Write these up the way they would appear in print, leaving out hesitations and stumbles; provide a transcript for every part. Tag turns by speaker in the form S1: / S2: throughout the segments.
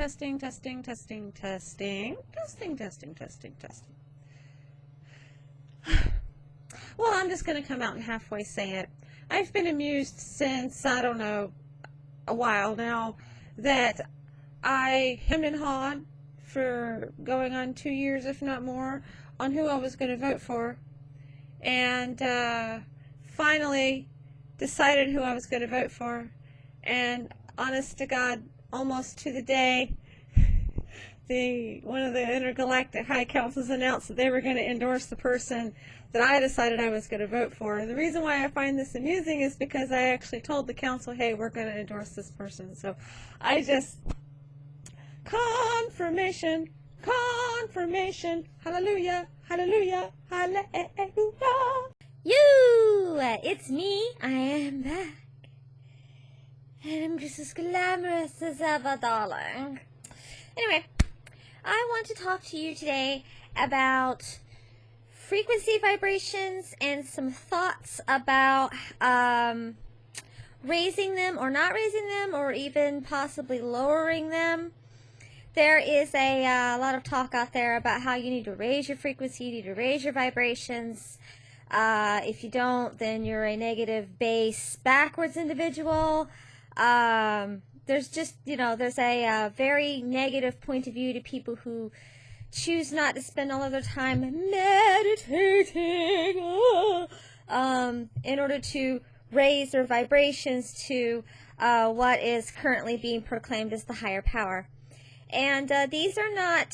S1: testing, testing, testing, testing, testing, testing, testing, testing. Well, I'm just going to come out and halfway say it. I've been amused since, I don't know, a while now, that I hemmed and hawed for going on 2 years, if not more, on who I was going to vote for. And finally decided who I was going to vote for. And honest to God, almost to the day, one of the intergalactic high councils announced that they were going to endorse the person that I decided I was going to vote for. And the reason why I find this amusing is because I actually told the council, hey, we're going to endorse this person. So I just, confirmation, confirmation, hallelujah, hallelujah, hallelujah.
S2: It's me, I am back. And I'm just as glamorous as ever, darling. Anyway, I want to talk to you today about frequency vibrations and some thoughts about raising them or not raising them, or even possibly lowering them. There is a lot of talk out there about how you need to raise your frequency, you need to raise your vibrations. If you don't, then you're a negative base backwards individual. There's just, there's a very negative point of view to people who choose not to spend all of their time meditating in order to raise their vibrations to what is currently being proclaimed as the higher power. And these are not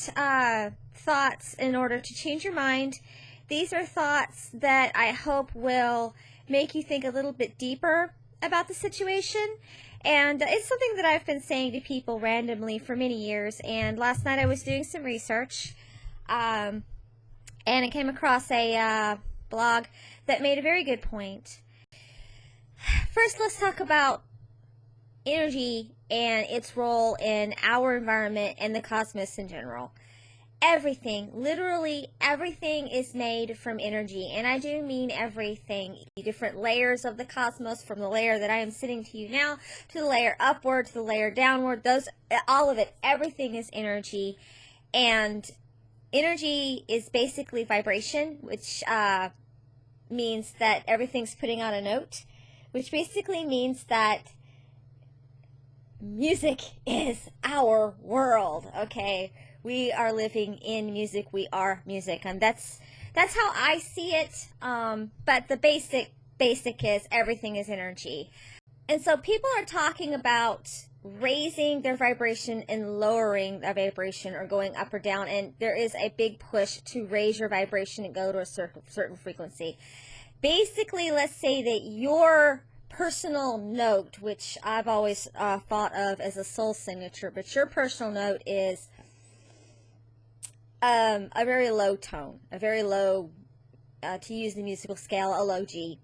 S2: thoughts in order to change your mind. These are thoughts that I hope will make you think a little bit deeper about the situation. And it's something that I've been saying to people randomly for many years. And last night I was doing some research, and I came across a blog that made a very good point. First, let's talk about energy and its role in our environment and the cosmos in general. Everything, literally everything, is made from energy, and I do mean everything. Different layers of the cosmos, from the layer that I am sitting to you now, to the layer upward, to the layer downward, all of it, everything is energy. And energy is basically vibration, which means that everything's putting on a note, which basically means that music is our world, okay? We are living in music. We are music, and that's how I see it. But the basic is everything is energy, and so people are talking about raising their vibration and lowering their vibration, or going up or down. And there is a big push to raise your vibration and go to a certain frequency. Basically, let's say that your personal note, which I've always thought of as a soul signature, but your personal note is a very low tone, a very low, to use the musical scale, a low G.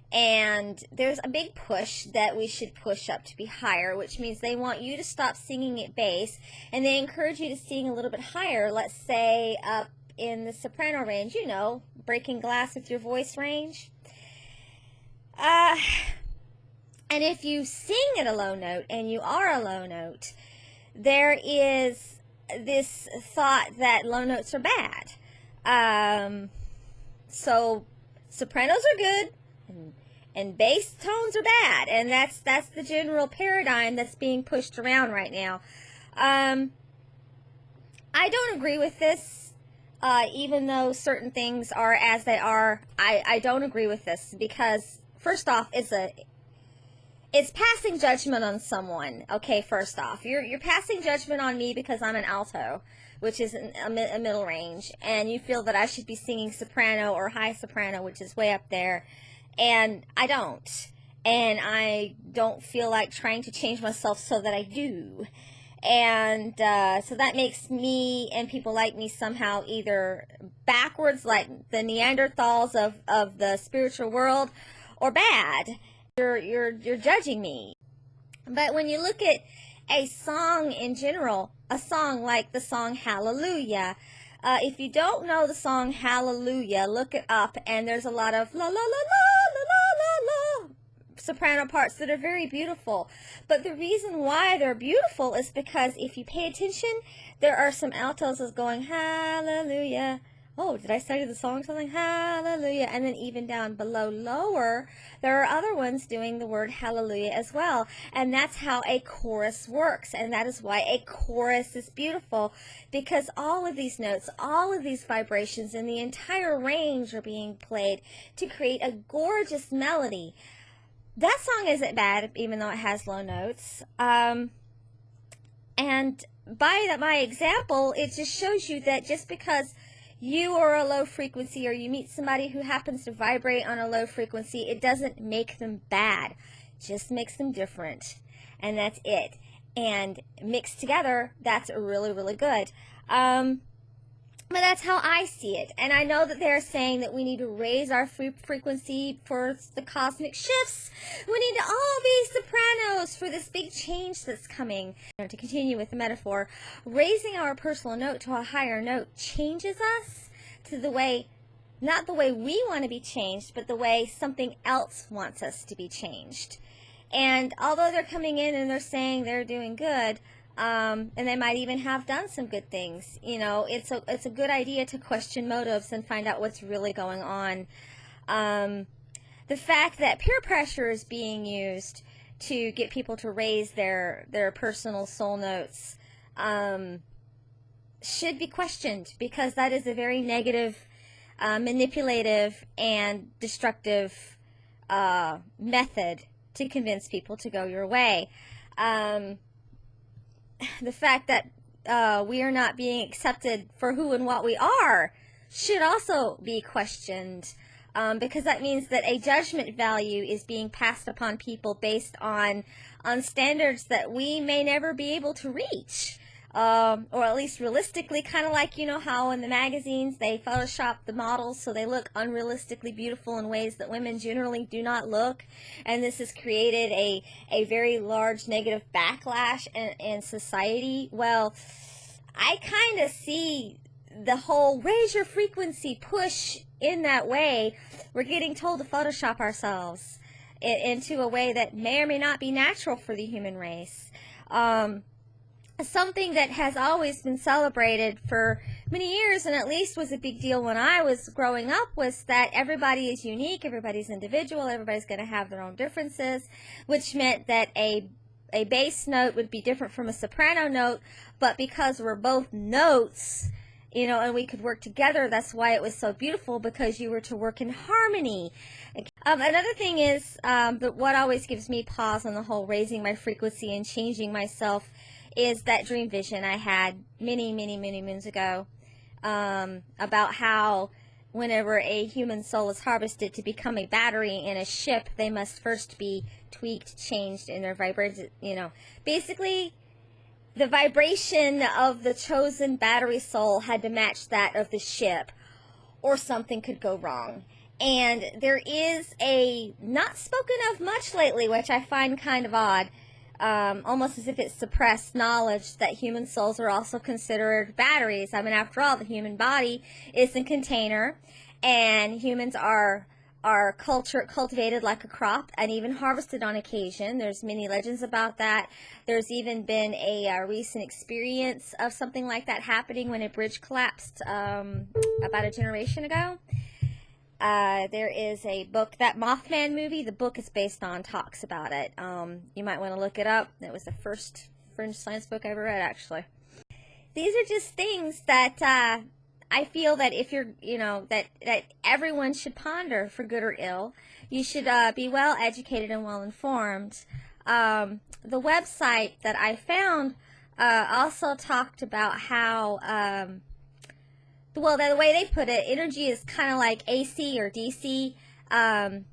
S2: And there's a big push that we should push up to be higher, which means they want you to stop singing at bass, and they encourage you to sing a little bit higher, let's say up in the soprano range, breaking glass with your voice range. And if you sing at a low note, and you are a low note, there is this thought that low notes are bad. So sopranos are good, and bass tones are bad, and that's the general paradigm that's being pushed around right now. I don't agree with this, even though certain things are as they are. I don't agree with this because, first off, it's passing judgment on someone. Okay, first off, you're passing judgment on me because I'm an alto, which is a middle range, and you feel that I should be singing soprano or high soprano, which is way up there, and I don't. And I don't feel like trying to change myself so that I do. And so that makes me and people like me somehow either backwards, like the Neanderthals of the spiritual world, or bad. You're judging me. But when you look at a song in general, a song like the song Hallelujah, if you don't know the song Hallelujah, look it up, and there's a lot of la la la la la la la la soprano parts that are very beautiful. But the reason why they're beautiful is because if you pay attention, there are some altos that's going hallelujah. Oh, did I study the song something? Hallelujah. And then even down below lower, there are other ones doing the word hallelujah as well. And that's how a chorus works. And that is why a chorus is beautiful, because all of these notes, all of these vibrations, and the entire range are being played to create a gorgeous melody. That song isn't bad, even though it has low notes. And by my example, it just shows you that just because you are a low frequency or you meet somebody who happens to vibrate on a low frequency, it doesn't make them bad. It just makes them different. And that's it. And mixed together, that's really, really good. But that's how I see it. And I know that they're saying that we need to raise our frequency for the cosmic shifts. We need to all be sopranos for this big change that's coming. To continue with the metaphor, raising our personal note to a higher note changes us to the way, not the way we want to be changed, but the way something else wants us to be changed. And although they're coming in and they're saying they're doing good, and they might even have done some good things, you know, it's a good idea to question motives and find out what's really going on. The fact that peer pressure is being used to get people to raise their personal soul notes should be questioned, because that is a very negative, manipulative, and destructive method to convince people to go your way. The fact that we are not being accepted for who and what we are should also be questioned, because that means that a judgment value is being passed upon people based on standards that we may never be able to reach, or at least realistically, kind of like, you know, how in the magazines they Photoshop the models so they look unrealistically beautiful in ways that women generally do not look, and this has created a very large negative backlash in society. Well, I kind of see the whole raise your frequency push in that way. We're getting told to Photoshop ourselves into a way that may or may not be natural for the human race. Something that has always been celebrated for many years, and at least was a big deal when I was growing up, was that everybody is unique, everybody's individual, everybody's going to have their own differences, which meant that a bass note would be different from a soprano note, but because we're both notes, you know, and we could work together, that's why it was so beautiful, because you were to work in harmony. Another thing is, that what always gives me pause on the whole raising my frequency and changing myself is that dream vision I had many, many, many moons ago, about how whenever a human soul is harvested to become a battery in a ship, they must first be tweaked, changed in their vibration, you know. Basically, the vibration of the chosen battery soul had to match that of the ship, or something could go wrong. And there is a not spoken of much lately, which I find kind of odd, almost as if it's suppressed knowledge, that human souls are also considered batteries. I mean, after all, the human body is a container, and humans are cultivated like a crop and even harvested on occasion. There's many legends about that. There's even been a recent experience of something like that happening when a bridge collapsed about a generation ago. There is a book, that Mothman movie, the book is based on, talks about it. You might want to look it up. It was the first French science book I ever read, actually. These are just things that I feel that if you're, you know, that everyone should ponder, for good or ill. You should be well educated and well informed. The website that I found also talked about how, well, the way they put it, energy is kind of like AC or DC. The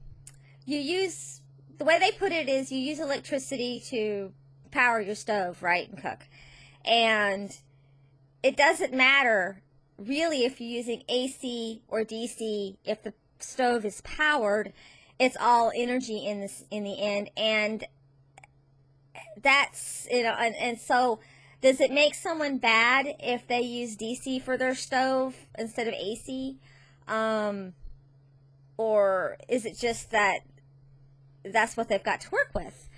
S2: way they put it is you use electricity to power your stove, right, and cook. And it doesn't matter really if you're using AC or DC. If the stove is powered, it's all energy in the end. And that's, you know, and so does it make someone bad if they use DC for their stove instead of AC? Or is it just that that's what they've got to work with.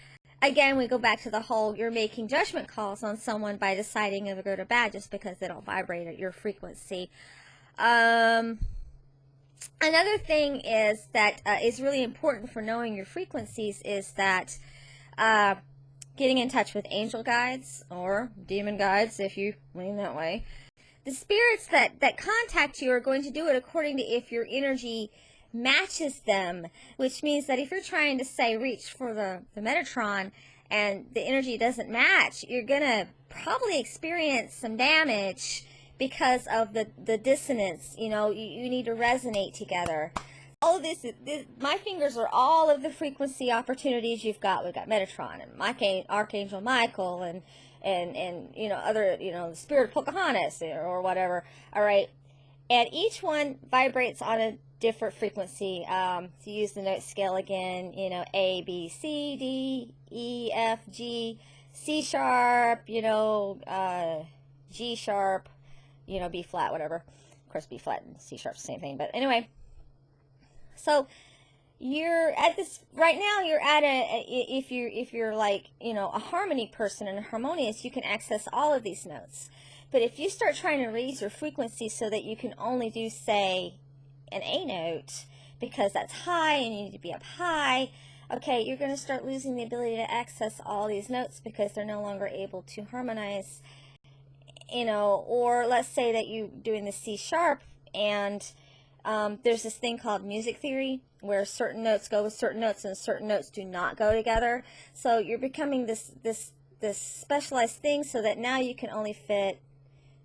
S2: Again, we go back to the whole, you're making judgment calls on someone by deciding if they're good or bad just because they don't vibrate at your frequency. Another thing is that is really important for knowing your frequencies is that getting in touch with angel guides or demon guides, if you lean that way. The spirits that contact you are going to do it according to if your energy matches them, which means that if you're trying to, say, reach for the Metatron and the energy doesn't match, you're going to probably experience some damage because of the dissonance. You know, you need to resonate together. All of this, my fingers are all of the frequency opportunities you've got. We've got Metatron and Archangel Michael and you know, other, you know, the Spirit of Pocahontas or whatever. All right. And each one vibrates on a different frequency. To use the note scale again, you know, A, B, C, D, E, F, G, C sharp, you know, G sharp, you know, B flat, whatever. Of course, B flat and C sharp's the same thing. But anyway, so you're at this right now. You're at if you're like, you know, a harmony person and harmonious, you can access all of these notes. But if you start trying to raise your frequency so that you can only do, say, an A note because that's high and you need to be up high, okay, you're going to start losing the ability to access all these notes because they're no longer able to harmonize, you know. Or let's say that you're doing the C sharp and there's this thing called music theory where certain notes go with certain notes and certain notes do not go together. So you're becoming this specialized thing so that now you can only fit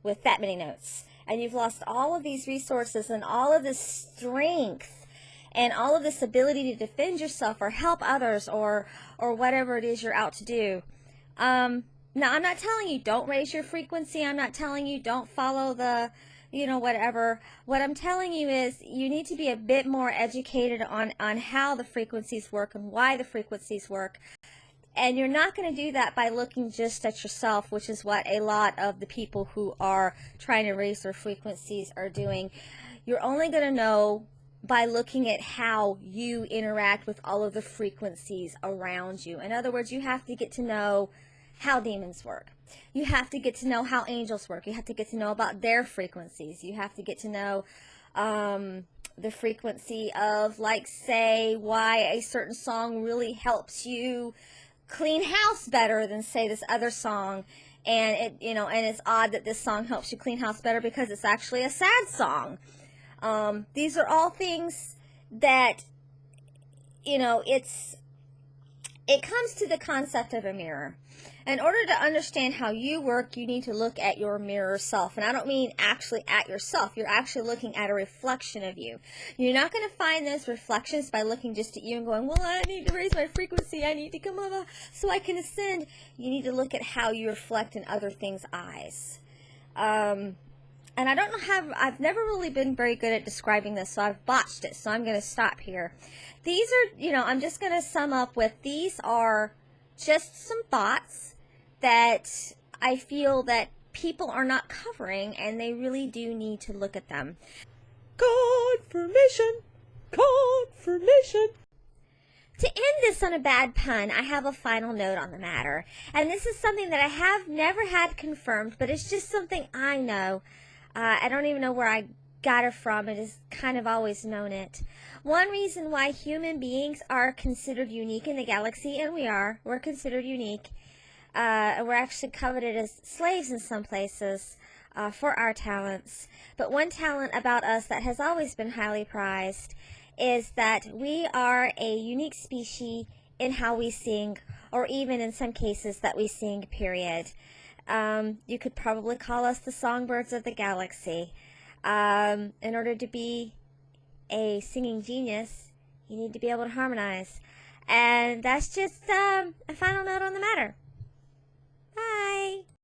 S2: with that many notes. And you've lost all of these resources and all of this strength and all of this ability to defend yourself or help others or whatever it is you're out to do. Now, I'm not telling you don't raise your frequency. I'm not telling you don't follow the, you know, whatever. What I'm telling you is you need to be a bit more educated on how the frequencies work and why the frequencies work. And you're not going to do that by looking just at yourself, which is what a lot of the people who are trying to raise their frequencies are doing. You're only going to know by looking at how you interact with all of the frequencies around you. In other words, you have to get to know how demons work. You have to get to know how angels work. You have to get to know about their frequencies. You have to get to know the frequency of, like, say, why a certain song really helps you clean house better than, say, this other song. And it, you know, and it's odd that this song helps you clean house better because it's actually a sad song. These are all things that, you know, it comes to the concept of a mirror. In order to understand how you work, you need to look at your mirror self. And I don't mean actually at yourself. You're actually looking at a reflection of you. You're not going to find those reflections by looking just at you and going, well, I need to raise my frequency. I need to come over so I can ascend. You need to look at how you reflect in other things' eyes. And I don't know how, I've never really been very good at describing this, so I've botched it. So I'm going to stop here. These are, you know, I'm just going to sum up with, these are just some thoughts that I feel that people are not covering, and they really do need to look at them.
S1: Confirmation! Confirmation!
S2: To end this on a bad pun, I have a final note on the matter. And this is something that I have never had confirmed, but it's just something I know. I don't even know where I got it from. I just kind of always known it. One reason why human beings are considered unique in the galaxy, and we're considered unique. We're actually coveted as slaves in some places for our talents. But one talent about us that has always been highly prized is that we are a unique species in how we sing, or even in some cases that we sing, period. You could probably call us the songbirds of the galaxy. In order to be a singing genius, you need to be able to harmonize. And that's just a final note on the matter. Bye.